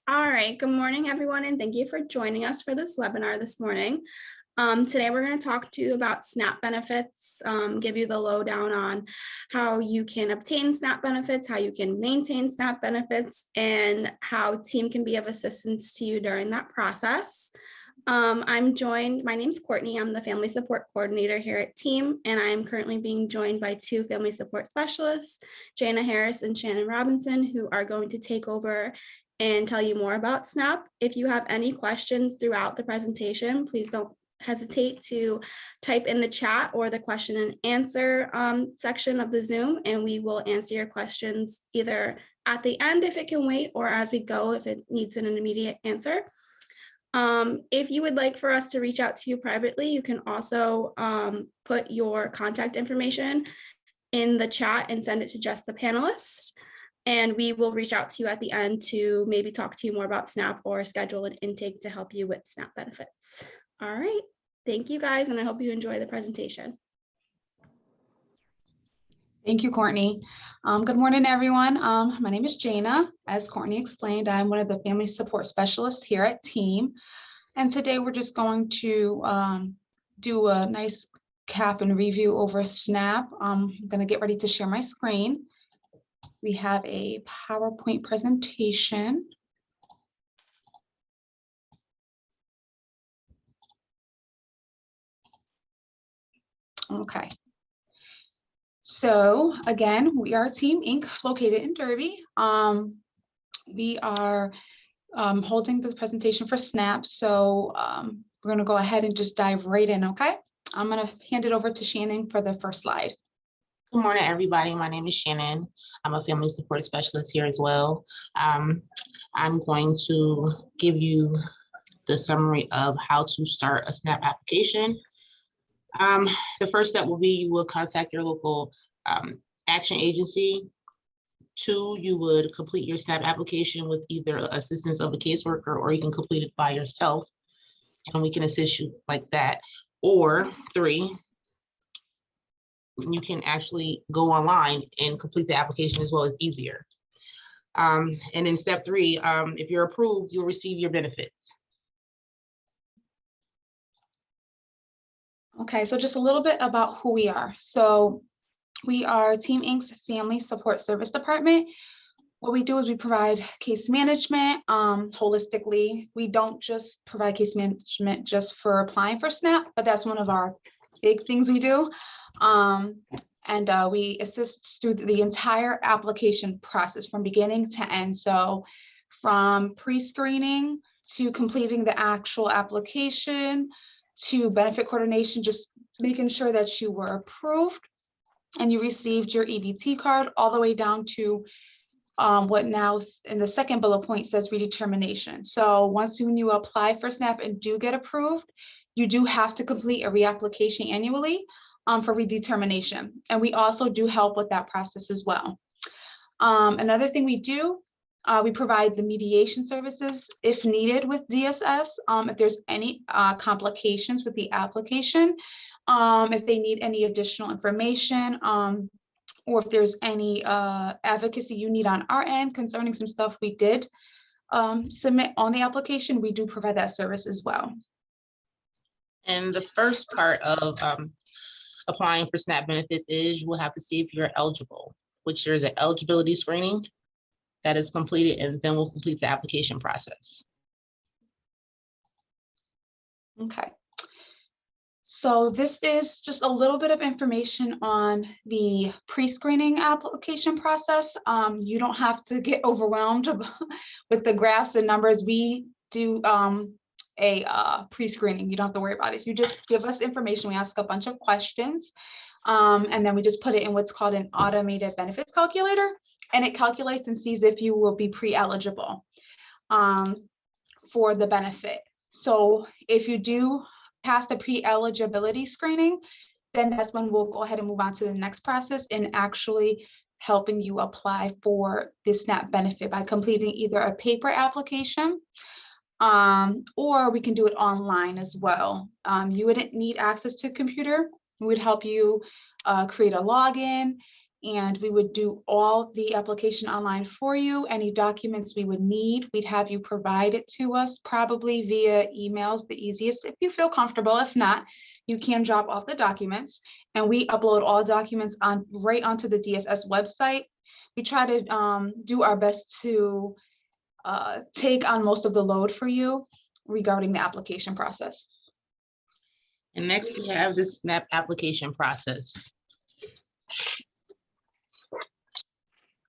All right, good morning, everyone, and thank you for joining us for this webinar this morning. Today, we're going to talk to you about SNAP benefits, give you the lowdown on how you can obtain SNAP benefits, how you can maintain SNAP benefits, and how TEAM can be of assistance to you during that process. I'm joined, my name's Courtney, I'm the Family Support Coordinator here at TEAM, and I am currently being joined by two Family Support Specialists, Jana Harris and Shannon Robinson, who are going to take over and tell you more about SNAP. If you have any questions throughout the presentation, please don't hesitate to type in the chat or the question and answer section of the Zoom, and we will answer your questions either at the end if it can wait, or as we go if it needs an immediate answer. If you would like for us to reach out to you privately, you can also put your contact information in the chat and send it to just the panelists. And we will reach out to you at the end to maybe talk to you more about SNAP or schedule an intake to help you with SNAP benefits. All right, thank you guys, and I hope you enjoy the presentation. Thank you, Courtney. Good morning, everyone. My name is Jana. As Courtney explained, I'm one of the Family Support Specialists here at TEAM. And today we're just going to do a nice cap and review over SNAP. I'm going to get ready to share my screen. We have a PowerPoint presentation. Okay. So again, we are TEAM Inc. located in Derby. We are holding the presentation for SNAP. So we're going to go ahead and just dive right in. Okay. I'm going to hand it over to Shannon for the first slide. Good morning, everybody. My name is Shannon. I'm a family support specialist here as well. I'm going to give you the summary of how to start a SNAP application. The first step will be you will contact your local action agency. 2, you would complete your SNAP application with either assistance of a caseworker, or you can complete it by yourself and we can assist you like that. Or 3, you can actually go online and complete the application as well. As easier. And in step 3, if you're approved, you'll receive your benefits. Okay, so just a little bit about who we are. So we are TEAM Inc.'s Family Support Service Department. What we do is we provide case management holistically. We don't just provide case management just for applying for SNAP, but that's one of our big things we do. And we assist through the entire application process from beginning to end. So from pre-screening to completing the actual application to benefit coordination, just making sure that you were approved and you received your EBT card, all the way down to what now in the second bullet point says redetermination. So once when you apply for SNAP and do get approved, you do have to complete a reapplication annually for redetermination. And we also do help with that process as well. Another thing we do, we provide the mediation services if needed with DSS. If there's any complications with the application, if they need any additional information, or if there's any advocacy you need on our end concerning some stuff we did submit on the application, we do provide that service as well. And the first part of applying for SNAP benefits is you will have to see if you're eligible, which there's an eligibility screening that is completed, and then we'll complete the application process. Okay. So this is just a little bit of information on the pre-screening application process. You don't have to get overwhelmed with the graphs and numbers. We do a pre-screening. You don't have to worry about it. You just give us information. We ask a bunch of questions, and then we just put it in what's called an automated benefits calculator, and it calculates and sees if you will be pre-eligible for the benefit. So if you do pass the pre-eligibility screening, then that's when we'll go ahead and move on to the next process in actually helping you apply for the SNAP benefit by completing either a paper application, or we can do it online as well. You wouldn't need access to a computer. We would help you create a login and we would do all the application online for you. Any documents we would need, we'd have you provide it to us, probably via emails, the easiest if you feel comfortable. If not, you can drop off the documents, and we upload all documents right onto the DSS website. We try to do our best to take on most of the load for you regarding the application process. And next we have the SNAP application process.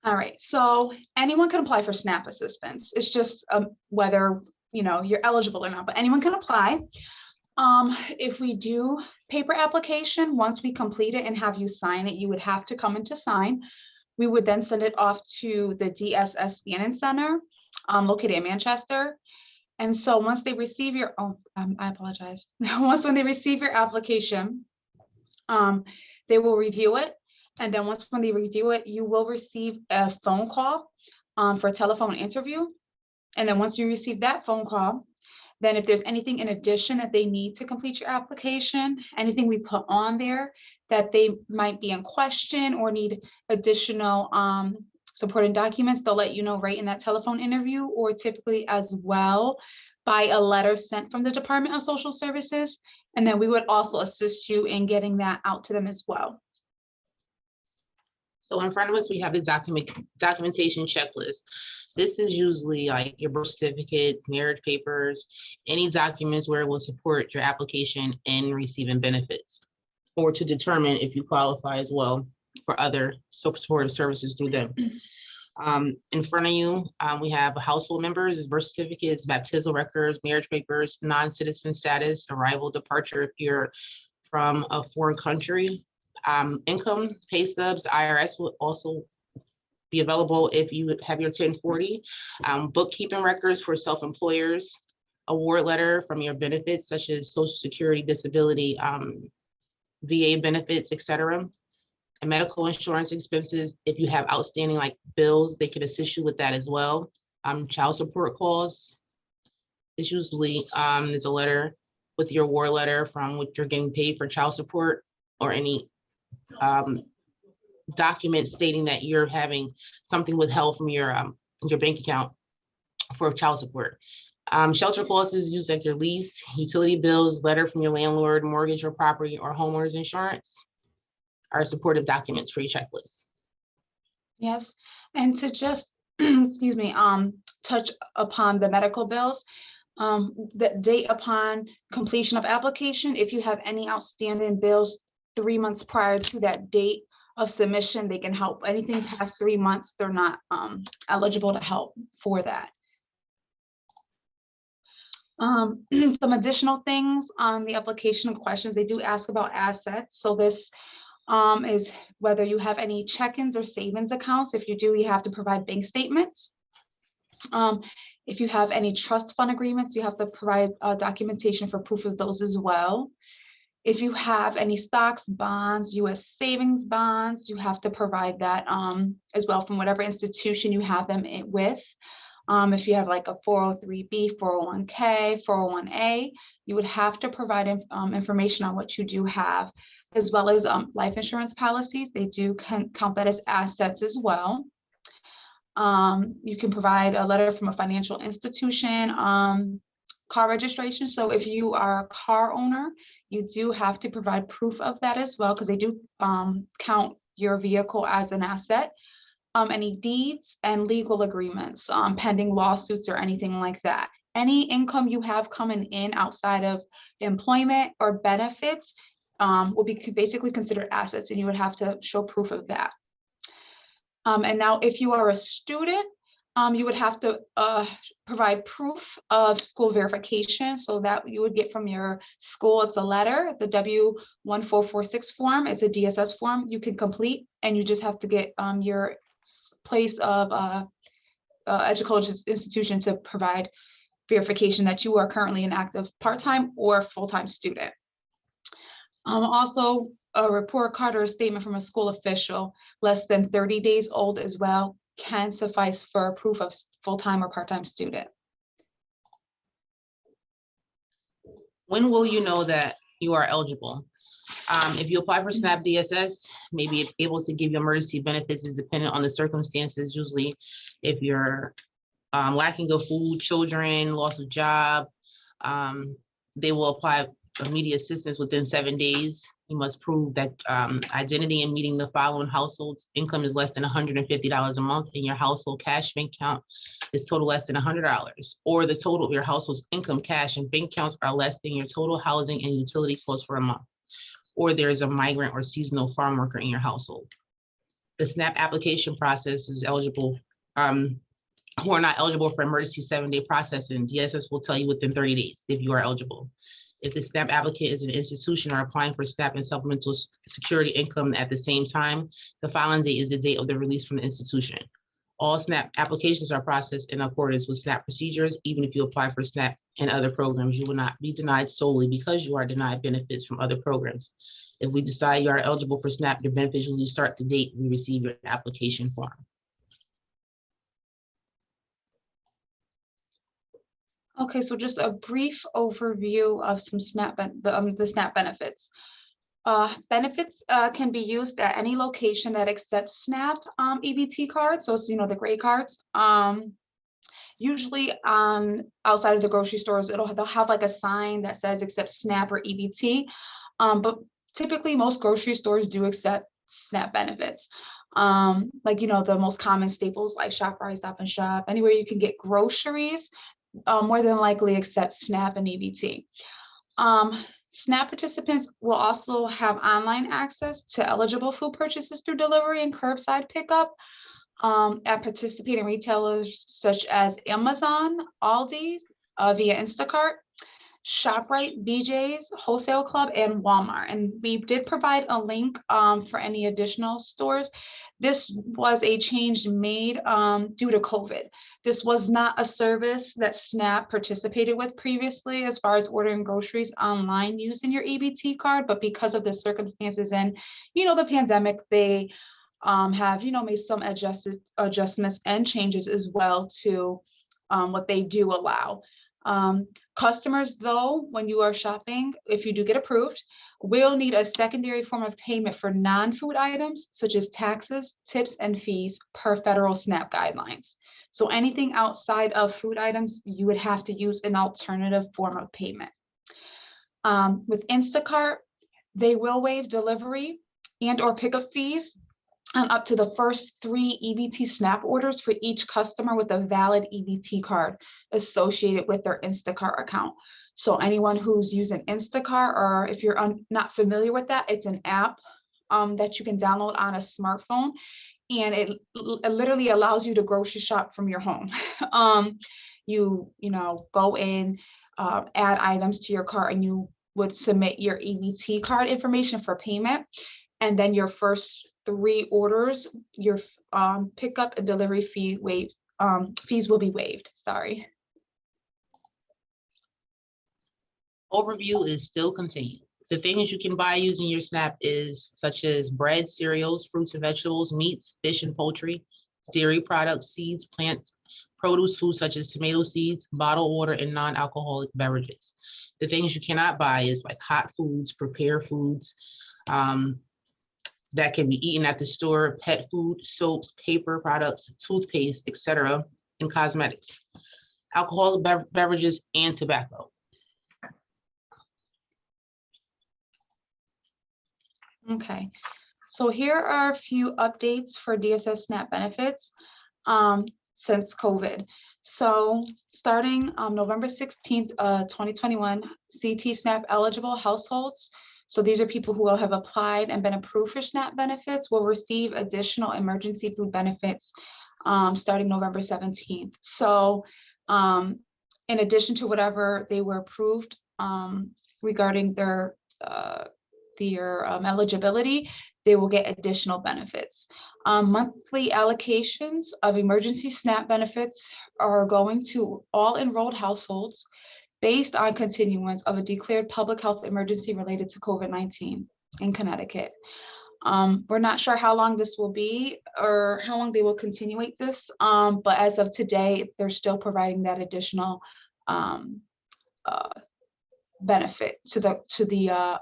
All right, so anyone can apply for SNAP assistance. It's just whether you're eligible or not, but anyone can apply. If we do paper application, once we complete it and have you sign it, you would have to come in to sign. We would then send it off to the DSS Scanning Center located in Manchester. And so once they receive your, I apologize. When they receive your application, they will review it. And then when they review it, you will receive a phone call for a telephone interview. And then once you receive that phone call, then if there's anything in addition that they need to complete your application, anything we put on there that they might be in question or need additional supporting documents, they'll let you know right in that telephone interview, or typically as well by a letter sent from the Department of Social Services. And then we would also assist you in getting that out to them as well. So in front of us, we have the documentation checklist. This is usually like your birth certificate, marriage papers, any documents where it will support your application and receiving benefits, or to determine if you qualify as well for other supportive services through them. In front of you, we have household members, birth certificates, baptismal records, marriage papers, non-citizen status, arrival, departure if you're from a foreign country. Income, pay stubs, IRS will also be available if you have your 1040. Bookkeeping records for self-employers, award letter from your benefits such as Social Security, disability, VA benefits, etc. And medical insurance expenses. If you have outstanding like bills, they can assist you with that as well. Child support calls. It's usually there's a letter with your award letter from what you're getting paid for child support, or any document stating that you're having something withheld from your bank account for child support. Shelter clauses used like your lease, utility bills, letter from your landlord, mortgage or property or homeowner's insurance are supportive documents for your checklist. Yes, and to just excuse me, touch upon the medical bills, the date upon completion of application, if you have any outstanding bills 3 months prior to that date of submission, they can help. Anything past 3 months, they're not eligible to help for that. Some additional things on the application questions, they do ask about assets. So this is whether you have any check-ins or savings accounts. If you do, you have to provide bank statements. If you have any trust fund agreements, you have to provide documentation for proof of those as well. If you have any stocks, bonds, US savings bonds, you have to provide that as well from whatever institution you have them with. If you have like a 403B, 401k, 401a, you would have to provide information on what you do have, as well as life insurance policies. They do count that as assets as well. You can provide a letter from a financial institution, car registration. So if you are a car owner, you do have to provide proof of that as well, because they do count your vehicle as an asset. Any deeds and legal agreements, pending lawsuits or anything like that. Any income you have coming in outside of employment or benefits will be basically considered assets, and you would have to show proof of that. And now if you are a student, you would have to provide proof of school verification. So that you would get from your school, it's a letter, the W-1446 form, it's a DSS form you can complete, and you just have to get your place of educational institution to provide verification that you are currently an active part-time or full-time student. Also, a report card or a statement from a school official less than 30 days old as well can suffice for proof of full-time or part-time student. When will you know that you are eligible? If you apply for SNAP DSS, maybe able to give you emergency benefits is dependent on the circumstances. Usually, if you're lacking of food, children, loss of job, they will apply immediate assistance within 7 days. You must prove that identity and meeting the following households income is less than $150 a month, and your household cash bank account is total less than $100, or the total of your household's income, cash, and bank accounts are less than your total housing and utility costs for a month, or there is a migrant or seasonal farm worker in your household. The SNAP application process is eligible. Who are not eligible for emergency 7-day processing, DSS will tell you within 30 days if you are eligible. If the SNAP applicant is an institution or applying for SNAP and supplemental security income at the same time, the filing date is the date of the release from the institution. All SNAP applications are processed in accordance with SNAP procedures. Even if you apply for SNAP and other programs, you will not be denied solely because you are denied benefits from other programs. If we decide you are eligible for SNAP, your benefits will start the date we receive your application form. Okay, so just a brief overview of some the SNAP benefits. Benefits can be used at any location that accepts SNAP EBT cards. So it's, the gray cards. Usually outside of the grocery stores, they'll have like a sign that says accept SNAP or EBT. But typically most grocery stores do accept SNAP benefits. Like, the most common staples like ShopRite, Stop and Shop, anywhere you can get groceries, more than likely accept SNAP and EBT. SNAP participants will also have online access to eligible food purchases through delivery and curbside pickup at participating retailers such as Amazon, Aldi, via Instacart, ShopRite, BJ's, Wholesale Club, and Walmart. And we did provide a link for any additional stores. This was a change made due to COVID. This was not a service that SNAP participated with previously as far as ordering groceries online using your EBT card, but because of the circumstances and, the pandemic, they have, made some adjustments and changes as well to what they do allow. Customers, though, when you are shopping, if you do get approved, will need a secondary form of payment for non-food items such as taxes, tips, and fees per federal SNAP guidelines. So anything outside of food items, you would have to use an alternative form of payment. With Instacart, they will waive delivery and or pickup fees on up to the first 3 EBT SNAP orders for each customer with a valid EBT card associated with their Instacart account. So anyone who's using Instacart, or if you're not familiar with that, it's an app that you can download on a smartphone, and it literally allows you to grocery shop from your home. You go in, add items to your cart, and you would submit your EBT card information for payment, and then your first 3 orders, your pickup and delivery fees will be waived. Sorry. Overview is still continued. The things you can buy using your SNAP is such as bread, cereals, fruits and vegetables, meats, fish and poultry, dairy products, seeds, plants, produce, food such as tomato seeds, bottled water, and non-alcoholic beverages. The things you cannot buy is like hot foods, prepared foods, that can be eaten at the store, pet food, soaps, paper products, toothpaste, etc., and cosmetics, alcoholic beverages, and tobacco. Okay, so here are a few updates for DSS SNAP benefits since COVID. So starting November 16th, 2021, CT SNAP eligible households, so these are people who will have applied and been approved for SNAP benefits, will receive additional emergency food benefits starting November 17th. So in addition to whatever they were approved regarding their eligibility, they will get additional benefits. Monthly allocations of emergency SNAP benefits are going to all enrolled households based on continuance of a declared public health emergency related to COVID-19 in Connecticut. We're not sure how long this will be or how long they will continuate this, but as of today, they're still providing that additional benefit to the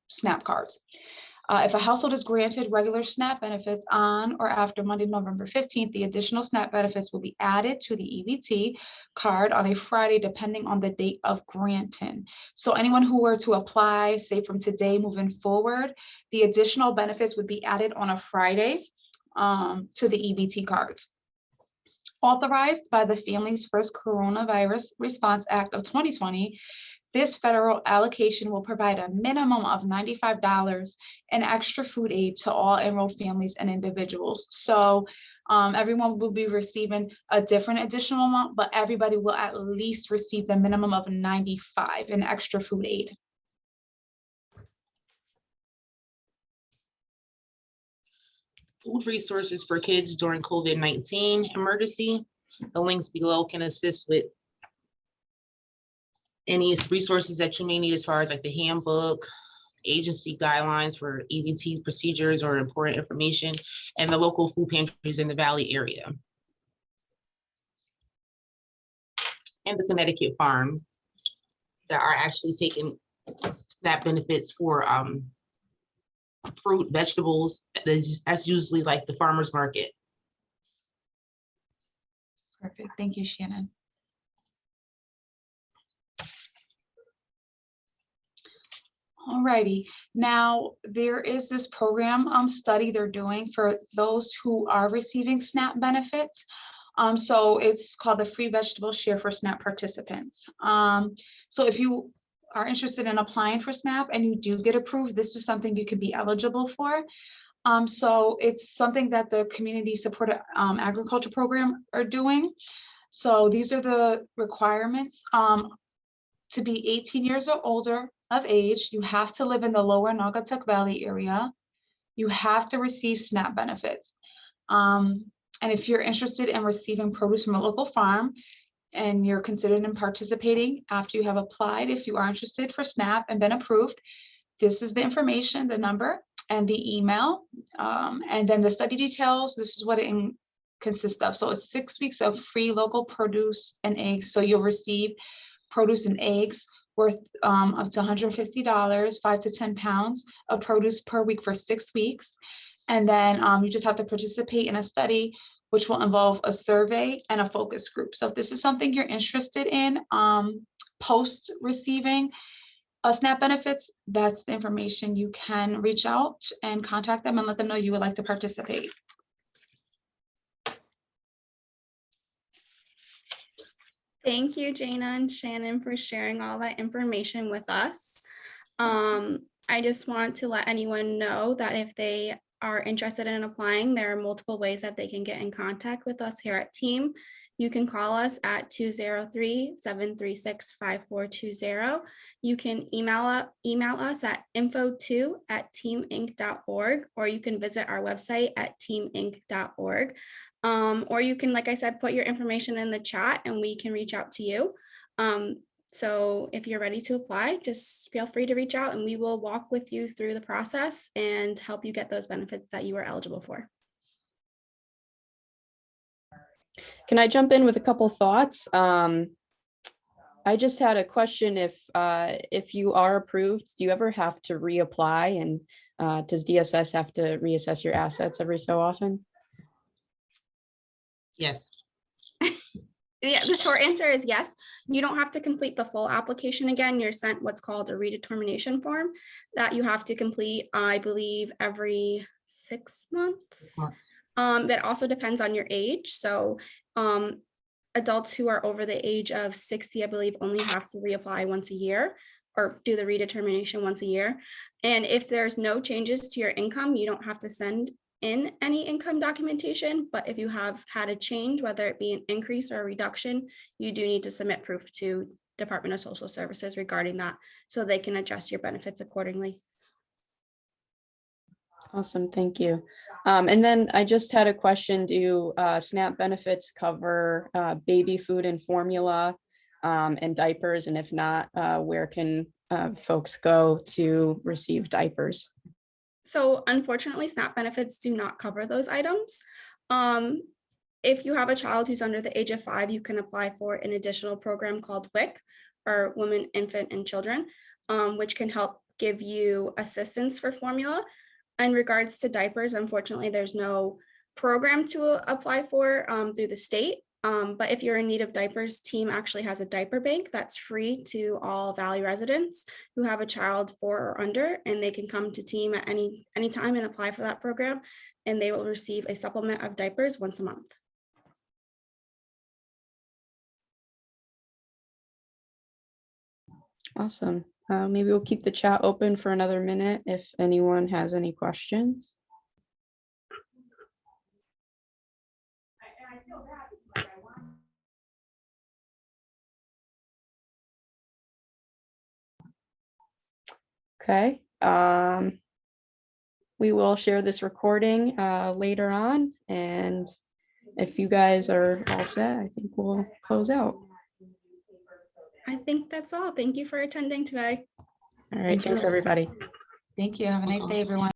SNAP cards. If a household is granted regular SNAP benefits on or after Monday, November 15th, the additional SNAP benefits will be added to the EBT card on a Friday, depending on the date of granting. So anyone who were to apply, say from today moving forward, the additional benefits would be added on a Friday to the EBT cards. Authorized by the Families First Coronavirus Response Act of 2020, this federal allocation will provide a minimum of $95 in extra food aid to all enrolled families and individuals. So everyone will be receiving a different additional amount, but everybody will at least receive the minimum of $95 in extra food aid. Food resources for kids during COVID-19 emergency. The links below can assist with any resources that you may need as far as like the handbook, agency guidelines for EBT procedures or important information, and the local food pantries in the Valley area. And the Connecticut farms that are actually taking SNAP benefits for fruit, vegetables. That's usually like the farmer's market. Perfect. Thank you, Shannon. Alrighty, now there is this program study they're doing for those who are receiving SNAP benefits. So it's called the Free Vegetable Share for SNAP participants. So if you are interested in applying for SNAP and you do get approved, this is something you could be eligible for. So it's something that the Community Supported Agriculture Program are doing. So these are the requirements. To be 18 years or older of age, you have to live in the lower Naugatuck Valley area. You have to receive SNAP benefits. And if you're interested in receiving produce from a local farm and you're considered in participating after you have applied, if you are interested for SNAP and been approved, this is the information, the number and the email, and then the study details. This is what it consists of. So it's 6 weeks of free local produce and eggs. So you'll receive produce and eggs worth up to $150, 5 to 10 pounds of produce per week for 6 weeks. And then you just have to participate in a study, which will involve a survey and a focus group. So if this is something you're interested in post receiving SNAP benefits, that's the information. You can reach out and contact them and let them know you would like to participate. Thank you, Jana and Shannon, for sharing all that information with us. I just want to let anyone know that if they are interested in applying, there are multiple ways that they can get in contact with us here at Team. You can call us at 203-736-5420. You can email us at info2@teaminc.org, or you can visit our website at teaminc.org. Or you can, like I said, put your information in the chat and we can reach out to you. So if you're ready to apply, just feel free to reach out and we will walk with you through the process and help you get those benefits that you are eligible for. Can I jump in with a couple thoughts? I just had a question. If you are approved, do you ever have to reapply, and does DSS have to reassess your assets every so often? Yes. Yeah, the short answer is yes. You don't have to complete the full application again. You're sent what's called a redetermination form that you have to complete, I believe, every 6 months. It also depends on your age. So adults who are over the age of 60, I believe, only have to reapply once a year or do the redetermination once a year. And if there's no changes to your income, you don't have to send in any income documentation, but if you have had a change, whether it be an increase or a reduction, you do need to submit proof to Department of Social Services regarding that, so they can adjust your benefits accordingly. Awesome, thank you. And then I just had a question. Do SNAP benefits cover baby food and formula and diapers? And if not, where can folks go to receive diapers? So unfortunately, SNAP benefits do not cover those items. If you have a child who's under the age of 5, you can apply for an additional program called WIC, or Women, Infant, and Children, which can help give you assistance for formula. In regards to diapers, unfortunately, there's no program to apply for through the state. But if you're in need of diapers, team actually has a diaper bank that's free to all Valley residents who have a child 4 or under, and they can come to team at any time and apply for that program, and they will receive a supplement of diapers once a month. Awesome. Maybe we'll keep the chat open for another minute if anyone has any questions. Okay. We will share this recording later on, and if you guys are all set, I think we'll close out. I think that's all. Thank you for attending today. All right, thanks, everybody. Thank you. Have a nice day, everyone.